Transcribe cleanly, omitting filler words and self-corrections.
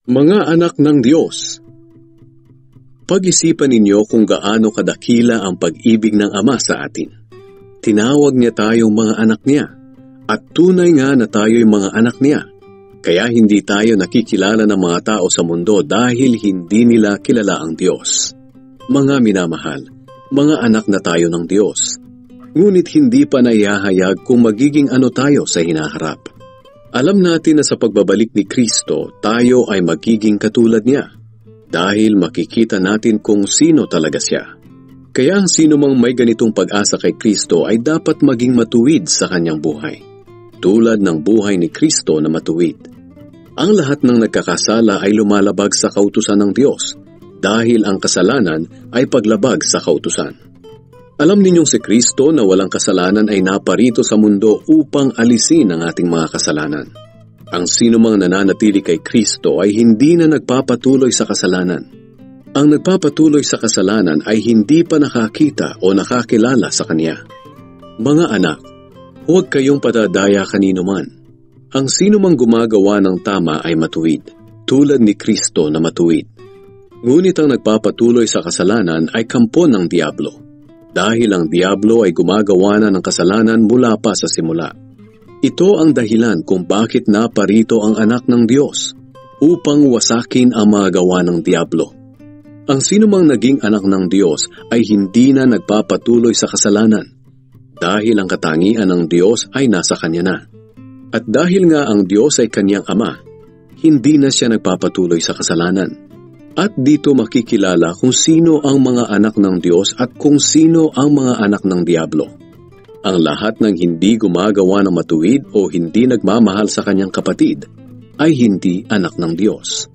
Mga anak ng Diyos, pag-isipan ninyo kung gaano kadakila ang pag-ibig ng Ama sa atin. Tinawag niya tayong mga anak niya, at tunay nga na tayo'y mga anak niya. Kaya hindi tayo nakikilala ng mga tao sa mundo dahil hindi nila kilala ang Diyos. Mga minamahal, mga anak na tayo ng Diyos. Ngunit hindi pa naihahayag kung magiging ano tayo sa hinaharap. Alam natin na sa pagbabalik ni Kristo, tayo ay magiging katulad niya dahil makikita natin kung sino talaga siya. Kaya ang sino mang may ganitong pag-asa kay Kristo ay dapat maging matuwid sa kanyang buhay, tulad ng buhay ni Kristo na matuwid. Ang lahat ng nagkakasala ay lumalabag sa kautusan ng Diyos dahil ang kasalanan ay paglabag sa kautusan. Alam ninyong si Kristo na walang kasalanan ay naparito sa mundo upang alisin ang ating mga kasalanan. Ang sino mang nananatili kay Kristo ay hindi na nagpapatuloy sa kasalanan. Ang nagpapatuloy sa kasalanan ay hindi pa nakakita o nakakilala sa Kanya. Mga anak, huwag kayong patadaya kanino man. Ang sino mang gumagawa ng tama ay matuwid, tulad ni Kristo na matuwid. Ngunit ang nagpapatuloy sa kasalanan ay kampo ng Diablo. Dahil ang Diablo ay gumagawa na ng kasalanan mula pa sa simula. Ito ang dahilan kung bakit naparito ang anak ng Diyos, upang wasakin ang mga gawa ng Diablo. Ang sinumang naging anak ng Diyos ay hindi na nagpapatuloy sa kasalanan, dahil ang katangian ng Diyos ay nasa kanya na. At dahil nga ang Diyos ay kanyang Ama, hindi na siya nagpapatuloy sa kasalanan. At dito makikilala kung sino ang mga anak ng Diyos at kung sino ang mga anak ng Diablo. Ang lahat ng hindi gumagawa ng matuwid o hindi nagmamahal sa kanyang kapatid ay hindi anak ng Diyos.